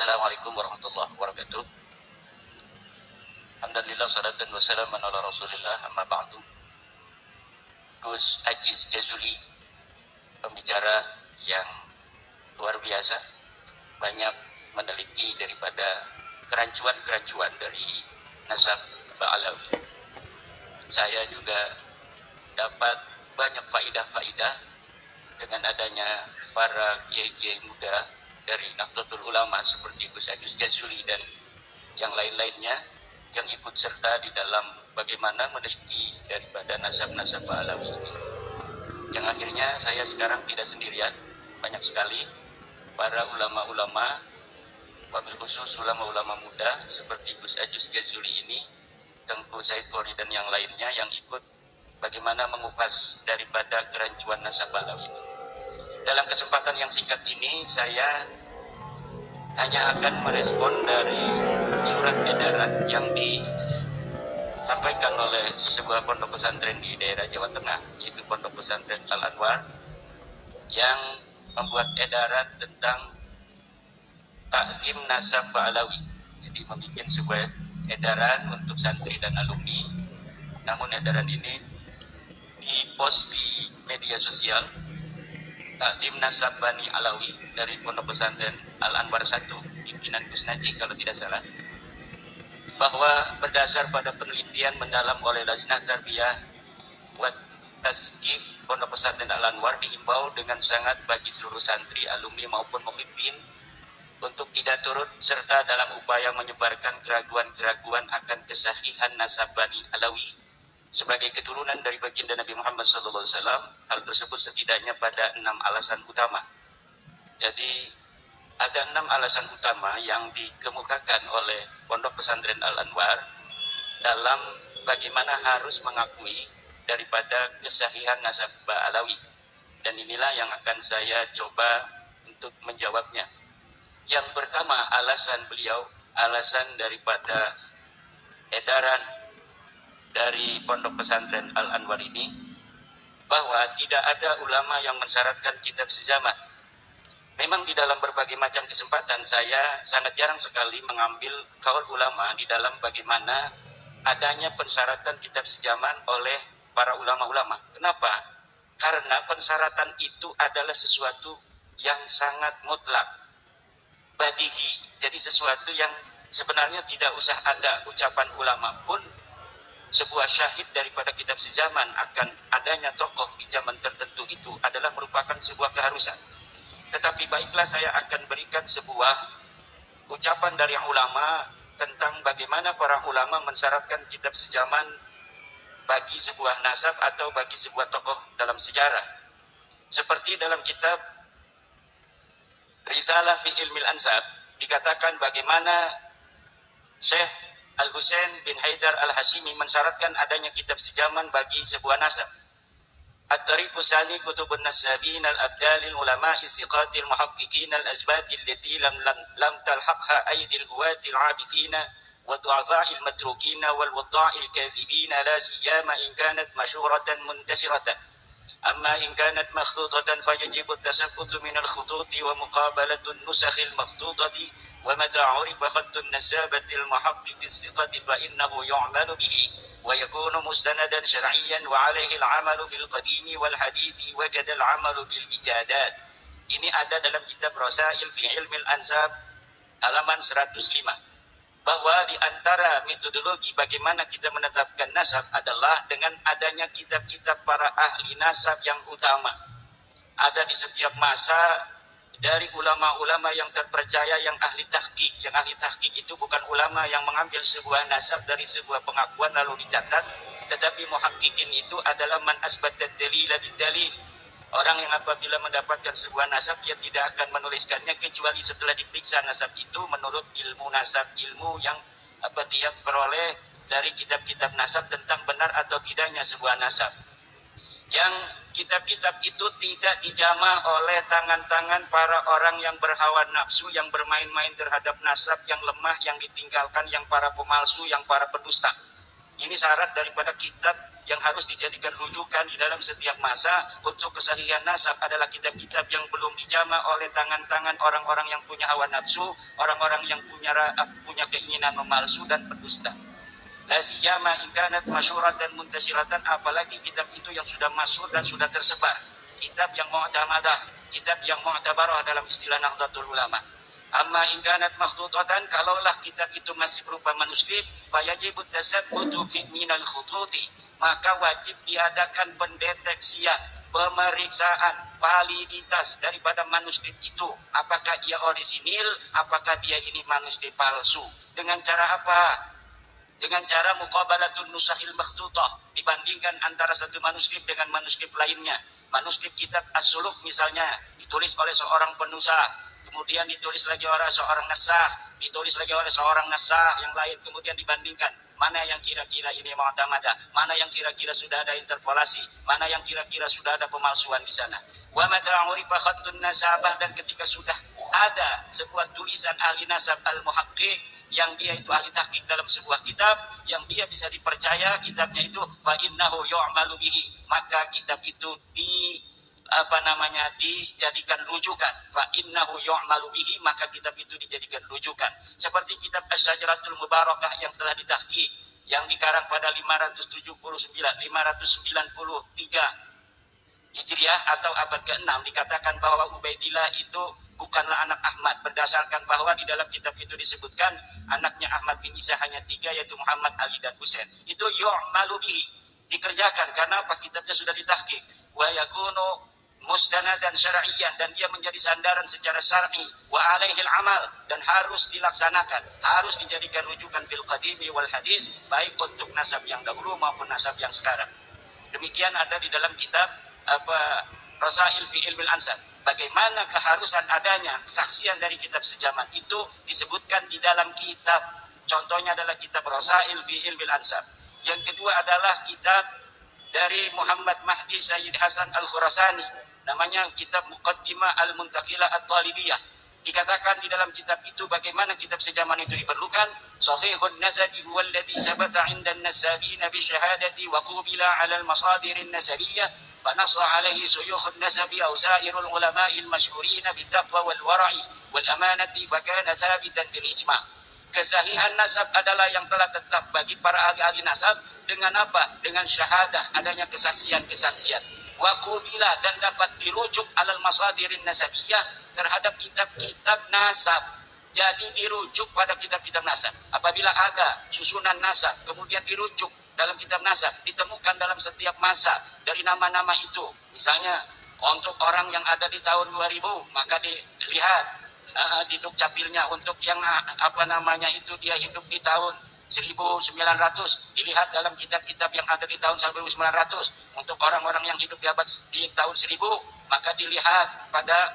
Assalamualaikum warahmatullahi wabarakatuh. Alhamdulillah, salatan wassalamu ala rasulillah, amma ba'du. Gus Aziz Jazuli, pembicara yang luar biasa, banyak meneliti daripada kerancuan-kerancuan dari nasab Ba'alawi. Saya juga dapat banyak faidah-faidah dengan adanya para kiai-kiai muda dari Nahdlatul Ulama seperti Gus Aziz Jazuli dan yang lain-lainnya yang ikut serta di dalam bagaimana meneliti daripada nasab-nasab Ba'alawi ini. Yang akhirnya saya sekarang tidak sendirian, banyak sekali para ulama-ulama, wabil khusus ulama-ulama muda seperti Gus Aziz Jazuli ini, Tengku Said Khori dan yang lainnya yang ikut bagaimana mengupas daripada kerancuan nasab Ba'alawi ini. Dalam kesempatan yang singkat ini saya hanya akan merespon dari surat edaran yang disampaikan oleh sebuah pondok pesantren di daerah Jawa Tengah, yaitu Pondok Pesantren Al-Anwar, yang membuat edaran tentang takzim nasab Ba'alawi. Jadi membuat sebuah edaran untuk santri dan alumni. Namun edaran ini dipost di media sosial, takdim nasab Bani Alawi dari Pondok Pesantren Al-Anwar 1, pimpinan Gus Najih kalau tidak salah, bahwa berdasar pada penelitian mendalam oleh Lajnah Tarbiyah buat Tazkif Pondok Pesantren Al-Anwar, dihimbau dengan sangat bagi seluruh santri, alumni maupun muhibbin untuk tidak turut serta dalam upaya menyebarkan keraguan-keraguan akan kesahihan nasab Bani Alawi sebagai keturunan dari baginda Nabi Muhammad SAW. Hal tersebut setidaknya pada 6 alasan utama. Jadi ada 6 alasan utama yang dikemukakan oleh Pondok Pesantren Al-Anwar dalam bagaimana harus mengakui daripada kesahihan nasab Ba'alawi. Dan inilah yang akan saya coba untuk menjawabnya. Yang pertama, alasan beliau, alasan daripada edaran dari Pondok Pesantren Al-Anwar ini, bahwa tidak ada ulama yang mensyaratkan kitab sezaman. Memang di dalam berbagai macam kesempatan saya sangat jarang sekali mengambil kaul ulama di dalam bagaimana adanya pensyaratan kitab sezaman oleh para ulama-ulama. Kenapa? Karena pensyaratan itu adalah sesuatu yang sangat mutlak, badihi. Jadi sesuatu yang sebenarnya tidak usah ada ucapan ulama pun, sebuah syahid daripada kitab sezaman akan adanya tokoh di zaman tertentu itu adalah merupakan sebuah keharusan. Tetapi baiklah, saya akan berikan sebuah ucapan dari ulama tentang bagaimana para ulama mensyaratkan kitab sezaman bagi sebuah nasab atau bagi sebuah tokoh dalam sejarah. Seperti dalam kitab Risalah fi Ilmil Ansab dikatakan bagaimana Syekh Al-Husain bin Haidar Al-Hashimi mensyaratkan adanya kitab sezaman bagi sebuah nasab. At-tariqu sani kutubun nasabin al-abdalil ulama'i siqatil muhaqqiqin al-asbatil lati lam talhaqha aydil huwatil abithina wa du'afa'il matrukina wal wadda'il kadhibina la siyama in kanat masyuratan muntashiratan. Amma in kanat makhtutatan fayajibu at-tasabbutu min al-khututi wa muqabalatun nusakhil makhtutati ومتى عرف خط النسابة المحقق الثقة فإنه يعمل به ويكون مستندا شرعيا وعليه العمل في القديم والحديث وكذا العمل بالإجادات. Ini ada dalam kitab Rasail fi Ilmil Ansab halaman 105, bahwa di antara metodologi bagaimana kita menetapkan nasab adalah dengan adanya kitab-kitab para ahli nasab yang utama. Ada di setiap masa dari ulama-ulama yang terpercaya, yang ahli tahqiq. Yang ahli tahqiq itu bukan ulama yang mengambil sebuah nasab dari sebuah pengakuan lalu dicatat, tetapi muhaqqiqin itu adalah man asbatat dalila bidalil. Orang yang apabila mendapatkan sebuah nasab, dia tidak akan menuliskannya kecuali setelah diperiksa nasab itu menurut ilmu nasab, ilmu yang dia peroleh dari kitab-kitab nasab tentang benar atau tidaknya sebuah nasab. Yang kitab-kitab itu tidak dijamah oleh tangan-tangan para orang yang berhawa nafsu, yang bermain-main terhadap nasab, yang lemah, yang ditinggalkan, yang para pemalsu, yang para pendusta. Ini syarat daripada kitab yang harus dijadikan rujukan di dalam setiap masa untuk kesahihan nasab adalah kitab-kitab yang belum dijama oleh tangan-tangan orang-orang yang punya hawa nafsu, orang-orang yang punya keinginan memalsu dan pendusta. La siyama in kanat masyhuratan muntasiratan, apalagi kitab itu yang sudah masyhur dan sudah tersebar. Kitab yang mu'tamadah, kitab yang mu'tabarah dalam istilah Nahdlatul Ulama. Amma in kanat makhtutatan, kalaulah kitab itu masih berupa manuskrip, fayajibut tasabbutu fi minal khututi, maka wajib diadakan pendeteksian, pemeriksaan validitas daripada manuskrip itu. Apakah ia orisinil, apakah dia ini manuskrip palsu. Dengan cara apa? Dengan cara muqabalatun nusahil makhtutah, dibandingkan antara satu manuskrip dengan manuskrip lainnya. Manuskrip kitab As-Suluk misalnya ditulis oleh seorang penusah, kemudian ditulis lagi oleh seorang nasakh, ditulis lagi oleh seorang nasakh yang lain, kemudian dibandingkan mana yang kira-kira ini mu'tamadah, mana yang kira-kira sudah ada interpolasi, mana yang kira-kira sudah ada pemalsuan di sana. Wa mata urifa khattun nasabah, dan ketika sudah ada sebuah tulisan ahli nasab al-muhaqqiq yang dia itu ahli tahqiq dalam sebuah kitab yang dia bisa dipercaya kitabnya itu, fa innahu yu'malu bihi, maka kitab itu dijadikan rujukan. Fa innahu yu'malu bihi, maka kitab itu dijadikan rujukan. Seperti kitab Asy-Syajaratul Mubarakah yang telah ditahqiq, yang dikarang pada 593 Hijriah atau abad ke-6, dikatakan bahwa Ubaidillah itu bukanlah anak Ahmad, berdasarkan bahwa di dalam kitab itu disebutkan anaknya Ahmad bin Isa hanya 3, yaitu Muhammad, Ali, dan Husain. Itu yu'malu bihi, dikerjakan karena apa? Kitabnya sudah ditahqiq. Wa yakunu mustanadan syar'iyyan, dan dia menjadi sandaran secara syar'i. Wa alaihil amal, dan harus dilaksanakan, harus dijadikan rujukan fil qadimi wal hadis, baik untuk nasab yang dahulu maupun nasab yang sekarang. Demikian ada di dalam kitab Rasail fi Ilmil Ansab. Bagaimana keharusan adanya kesaksian dari kitab sejaman itu disebutkan di dalam kitab. Contohnya adalah kitab Rasail fi Ilmil Ansab. Yang kedua adalah kitab dari Muhammad Mahdi Sayyid Hasan Al-Khurasani, namanya kitab Muqaddimah Al-Muntaqilah At-Talibiyah. Dikatakan di dalam kitab itu bagaimana kitab sejaman itu diperlukan. Sahihun nasabi huwa alladhi sabata 'inda an-nasabina bi syahadati wa qubila 'ala al-masadir an-nasabiyah فنص عليه شيوخ النسب أو سائر العلماء المشهورين بالتقوى والورع والأمانة فكان ثابتا بالإجماع. Kesahihan nasab adalah yang telah tetap bagi para ahli-ahli nasab dengan apa? Dengan syahadah, adanya kesaksian-kesaksian. Wa qubila, dan dapat dirujuk alal masadirin nasabiyah, terhadap kitab-kitab nasab. Jadi dirujuk pada kitab-kitab nasab. Apabila ada susunan nasab, kemudian dirujuk dalam kitab nasab, ditemukan dalam setiap masa dari nama-nama itu. Misalnya untuk orang yang ada di tahun 2000, maka dilihat di dukcapilnya. Untuk yang itu dia hidup di tahun 1900, dilihat dalam kitab-kitab yang ada di tahun 1900. Untuk orang-orang yang hidup di tahun 1000, maka dilihat pada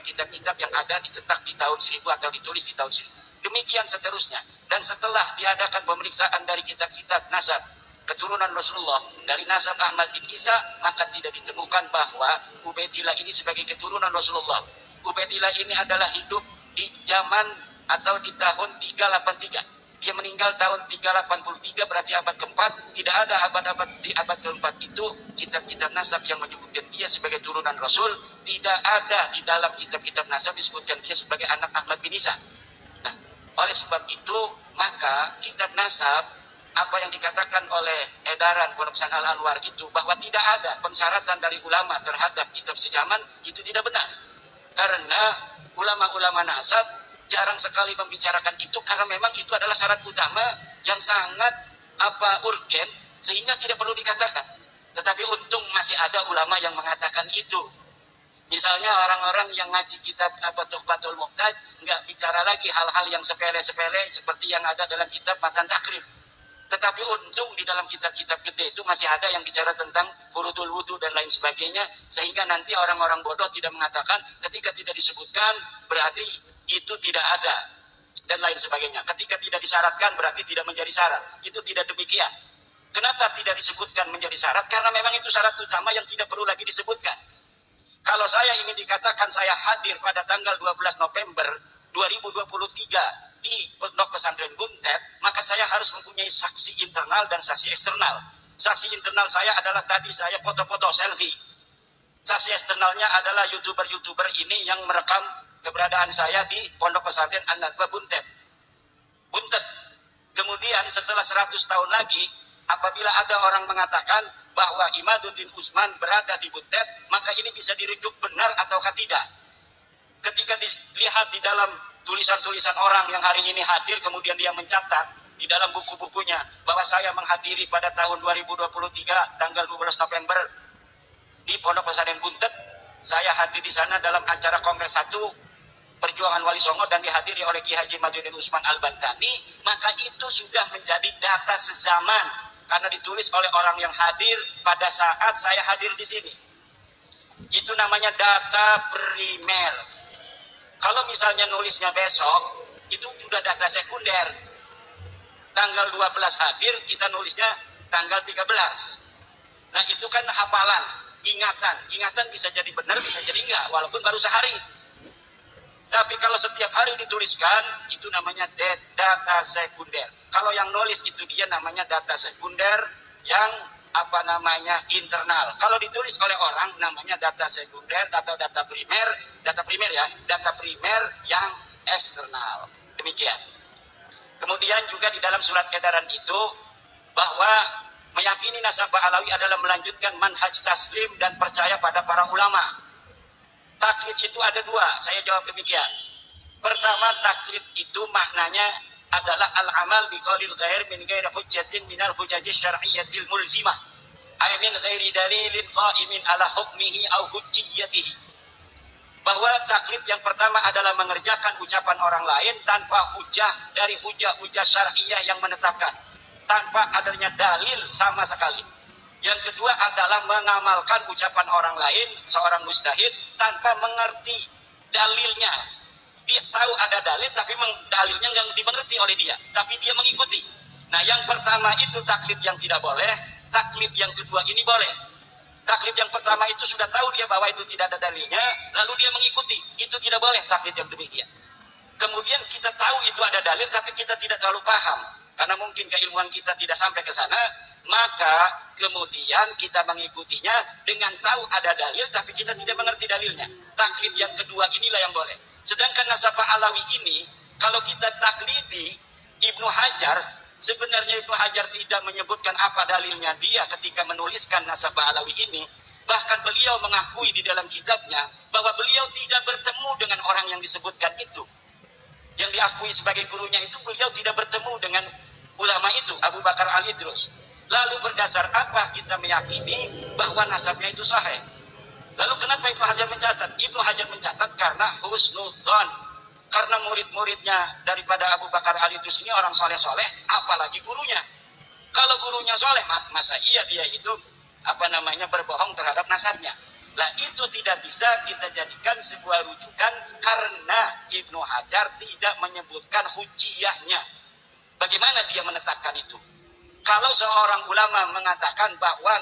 kitab-kitab yang ada dicetak di tahun 1000 atau ditulis di tahun 1000. Demikian seterusnya. Dan setelah diadakan pemeriksaan dari kitab-kitab nasab keturunan Rasulullah dari nasab Ahmad bin Isa, maka tidak ditemukan bahwa Ubaidillah ini sebagai keturunan Rasulullah. Ubaidillah ini adalah hidup di zaman atau di tahun 383. Dia meninggal tahun 383, berarti abad keempat. Tidak ada di abad keempat itu kitab-kitab nasab yang menyebutkan dia sebagai turunan Rasul. Tidak ada di dalam kitab-kitab nasab disebutkan dia sebagai anak Ahmad bin Isa. Oleh sebab itu, maka kitab nasab, apa yang dikatakan oleh edaran Pondok Pesantren Al-Anwar itu, bahwa tidak ada pensyaratan dari ulama terhadap kitab sejaman, itu tidak benar. Karena ulama-ulama nasab jarang sekali membicarakan itu, karena memang itu adalah syarat utama yang sangat urgen, sehingga tidak perlu dikatakan. Tetapi untung masih ada ulama yang mengatakan itu. Misalnya orang-orang yang ngaji kitab Tuhfatul Muhtaj nggak bicara lagi hal-hal yang sepele-sepele seperti yang ada dalam kitab Matan Takrib. Tetapi untung di dalam kitab-kitab gede itu masih ada yang bicara tentang furudul wudu dan lain sebagainya, sehingga nanti orang-orang bodoh tidak mengatakan ketika tidak disebutkan berarti itu tidak ada dan lain sebagainya. Ketika tidak disyaratkan berarti tidak menjadi syarat. Itu tidak demikian. Kenapa tidak disebutkan menjadi syarat? Karena memang itu syarat utama yang tidak perlu lagi disebutkan. Kalau saya ingin dikatakan saya hadir pada tanggal 12 November 2023 di Pondok Pesantren Buntet, maka saya harus mempunyai saksi internal dan saksi eksternal. Saksi internal saya adalah tadi saya foto-foto selfie. Saksi eksternalnya adalah YouTuber-YouTuber ini yang merekam keberadaan saya di Pondok Pesantren An-Nadwa Buntet. Kemudian setelah 100 tahun lagi, apabila ada orang mengatakan bahwa Imaduddin Usman berada di Buntet, maka ini bisa dirujuk benar ataukah tidak. Ketika dilihat di dalam tulisan-tulisan orang yang hari ini hadir, kemudian dia mencatat di dalam buku-bukunya bahwa saya menghadiri pada tahun 2023 tanggal 12 November di Pondok Pesantren Buntet. Saya hadir di sana dalam acara Kongres 1 Perjuangan Wali Songo dan dihadiri oleh Ki Haji Imaduddin Usman Al-Bantani, maka itu sudah menjadi data sezaman karena ditulis oleh orang yang hadir pada saat saya hadir di sini. Itu namanya data primer. Kalau misalnya nulisnya besok, itu sudah data sekunder. Tanggal 12 hadir, kita nulisnya tanggal 13. Nah itu kan hafalan, ingatan. Ingatan bisa jadi benar, bisa jadi enggak, walaupun baru sehari. Tapi kalau setiap hari dituliskan, itu namanya data sekunder. Kalau yang nulis itu dia namanya data sekunder yang internal. Kalau ditulis oleh orang namanya data sekunder atau data primer ya, data primer yang eksternal. Demikian. Kemudian juga di dalam surat edaran itu bahwa meyakini nasabah alawi adalah melanjutkan manhaj taslim dan percaya pada para ulama. Taklid itu ada dua, saya jawab demikian. Pertama, taklid itu maknanya adalah al-amal biqaulil ghair min ghairi hujjatin minal hujaji syar'iyyatil mulzimah. Ay min ghairi dalilin qa'imin ala hukmihi au hujjiyatihi. Bahwa taklid yang pertama adalah mengerjakan ucapan orang lain tanpa hujah dari hujah-hujah syar'iyah yang menetapkan, tanpa adanya dalil sama sekali. Yang kedua adalah mengamalkan ucapan orang lain, seorang mujtahid, tanpa mengerti dalilnya. Dia tahu ada dalil, tapi dalilnya nggak dimengerti oleh dia, tapi dia mengikuti. Nah, yang pertama itu taklid yang tidak boleh, taklid yang kedua ini boleh. Taklid yang pertama itu sudah tahu dia bahwa itu tidak ada dalilnya, lalu dia mengikuti. Itu tidak boleh taklid yang demikian. Kemudian kita tahu itu ada dalil, tapi kita tidak terlalu paham. Karena mungkin keilmuan kita tidak sampai ke sana, maka kemudian kita mengikutinya dengan tahu ada dalil, tapi kita tidak mengerti dalilnya. Taklid yang kedua inilah yang boleh. Sedangkan nasabah alawi ini, kalau kita taklidi Ibnu Hajar, sebenarnya Ibnu Hajar tidak menyebutkan apa dalilnya dia ketika menuliskan nasabah alawi ini. Bahkan beliau mengakui di dalam kitabnya bahwa beliau tidak bertemu dengan orang yang disebutkan itu. Yang diakui sebagai gurunya itu beliau tidak bertemu dengan ulama itu, Abu Bakar Al-Idrus. Lalu berdasar apa kita meyakini bahwa nasabnya itu sahih? Lalu kenapa Ibnu Hajar mencatat? Ibnu Hajar mencatat karena husnudzon. Karena murid-muridnya daripada Abu Bakar Al-Idrus ini orang soleh-soleh, apalagi gurunya. Kalau gurunya soleh, masa iya dia itu berbohong terhadap nasabnya? Lah itu tidak bisa kita jadikan sebuah rujukan karena Ibnu Hajar tidak menyebutkan hujiyahnya. Bagaimana dia menetapkan itu? Kalau seorang ulama mengatakan bahwa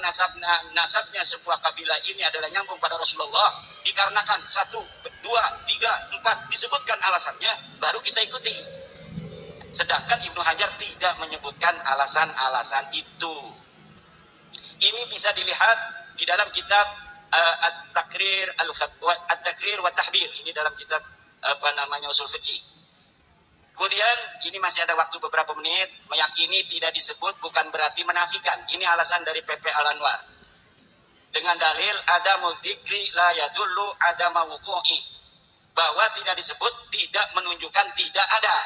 nasabnya sebuah kabilah ini adalah nyambung pada Rasulullah, dikarenakan 1, 2, 3, 4 disebutkan alasannya, baru kita ikuti. Sedangkan Ibnu Hajar tidak menyebutkan alasan-alasan itu. Ini bisa dilihat di dalam kitab At-Takrir wa Tahbir. Ini dalam kitab usul fiqih. Kemudian ini masih ada waktu beberapa menit. Meyakini tidak disebut bukan berarti menafikan. Ini alasan dari PP Al-Anwar. Dengan dalil adamu dzikri la yadullu adama wuqu'i. Bahwa tidak disebut tidak menunjukkan tidak ada.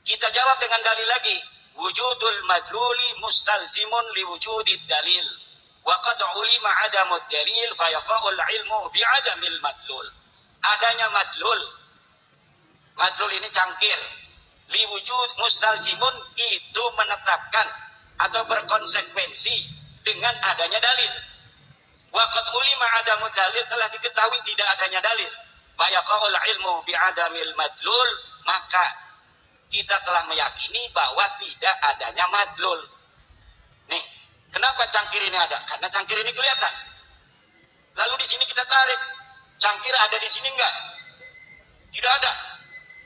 Kita jawab dengan dalil lagi. Wujudul madluli mustalzimun li wujudid dalil. Wa qad ulima adamud dalil fayaqa'ul ilmu bi'adamil madlul. Adanya madlul. Madlul ini cangkir. Liwujud mustaljimun itu menetapkan atau berkonsekuensi dengan adanya dalil. Waqad ulima adamu dalil, telah diketahui tidak adanya dalil. Fayaqaul ilmu bi'adamil madlul, maka kita telah meyakini bahwa tidak adanya madlul. Nih, kenapa cangkir ini ada? Karena cangkir ini kelihatan. Lalu di sini kita tarik, cangkir ada di sini enggak? Tidak ada.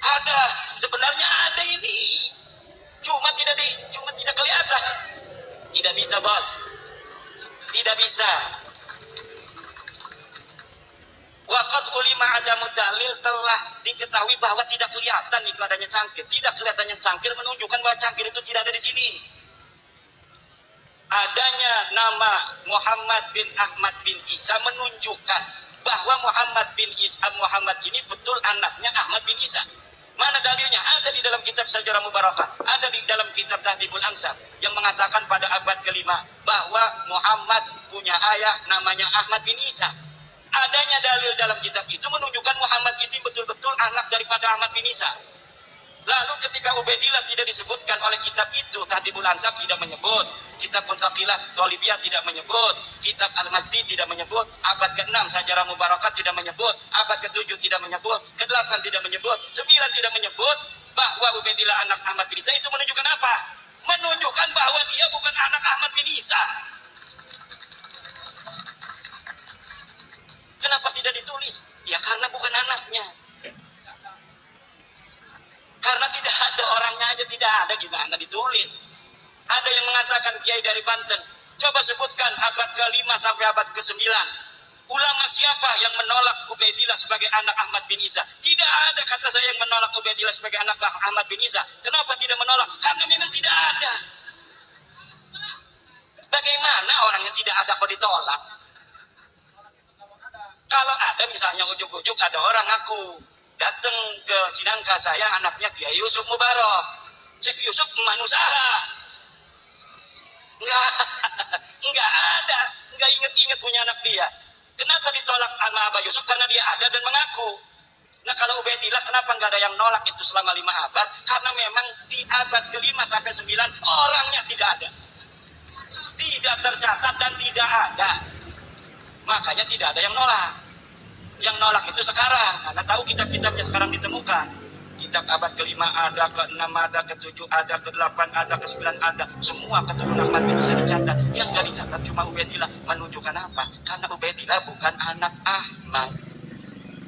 Ada, sebenarnya ada ini. Cuma tidak kelihatan. Ini Tidak bisa, bos. Tidak bisa. Waqad ulima adamu dalil, telah diketahui bahwa tidak kelihatan itu adanya cangkir. Tidak kelihatannya cangkir menunjukkan bahwa cangkir itu tidak ada di sini. Adanya nama Muhammad bin Ahmad bin Isa menunjukkan bahwa Muhammad bin Isa Muhammad ini betul anaknya Ahmad bin Isa. Mana dalilnya? Ada di dalam kitab Syajarah Mubarakah, ada di dalam kitab Tahdhibul Ansab yang mengatakan pada abad kelima bahwa Muhammad punya ayah namanya Ahmad bin Isa. Adanya dalil dalam kitab itu menunjukkan Muhammad itu betul-betul anak daripada Ahmad bin Isa. Lalu ketika Ubaidillah tidak disebutkan oleh kitab itu, Tahdhibul Ansab tidak menyebut, kitab Muntaqilah Thalibiyah tidak menyebut, kitab Al-Majdi tidak menyebut, abad ke-6 Syajarah Mubarakah tidak menyebut, abad ke-7 tidak menyebut, ke-8 tidak menyebut, 9 tidak menyebut bahwa Ubaidillah anak Ahmad bin Isa. Itu menunjukkan apa? Menunjukkan bahwa dia bukan anak Ahmad bin Isa. Kenapa tidak ditulis? Ya karena bukan anaknya. Karena tidak ada orangnya aja, tidak ada, gimana ditulis? Ada yang mengatakan kiai dari Banten. Coba sebutkan abad ke-5 sampai abad ke-9. Ulama siapa yang menolak Ubaidillah sebagai anak Ahmad bin Isa? Tidak ada kata saya yang menolak Ubaidillah sebagai anak Ahmad bin Isa. Kenapa tidak menolak? Karena memang tidak ada. Bagaimana orangnya tidak ada kok ditolak? Kalau ada misalnya ujuk-ujuk ada orang aku datang ke Cinangka, saya anaknya Kiai Yusuf Mubarak. Cek Yusuf manusaha. Enggak ada, enggak inget-inget punya anak dia. Kenapa ditolak sama Abah Yusuf? Karena dia ada dan mengaku. Nah kalau Ubaidillah kenapa enggak ada yang nolak itu selama 5 abad? Karena memang di abad ke-5 sampai 9 orangnya tidak ada. Tidak tercatat dan tidak ada. Makanya tidak ada yang nolak. Yang nolak itu sekarang, karena tahu kitab-kitabnya sekarang ditemukan. Kitab abad ke-5 ada, ke-6 ada, ke-7 ada, ke-8 ada, ke-9 ada. Semua keturunan Ahmad bin Isa dicatat. Yang gak dicatat cuma Ubaidillah. Menunjukkan apa? Karena Ubaidillah bukan anak Ahmad.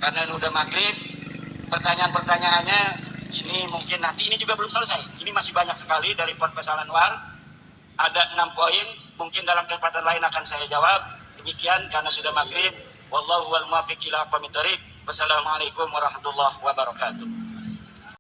Karena udah maghrib, pertanyaan-pertanyaannya ini mungkin nanti, ini juga belum selesai. Ini masih banyak sekali dari Ponpes Al Anwar. Ada 6 poin, mungkin dalam kesempatan lain akan saya jawab. Demikian karena sudah maghrib. Wallahu wal muwaffiq ila aqwamit thoriq. Wassalamualaikum warahmatullahi wabarakatuh.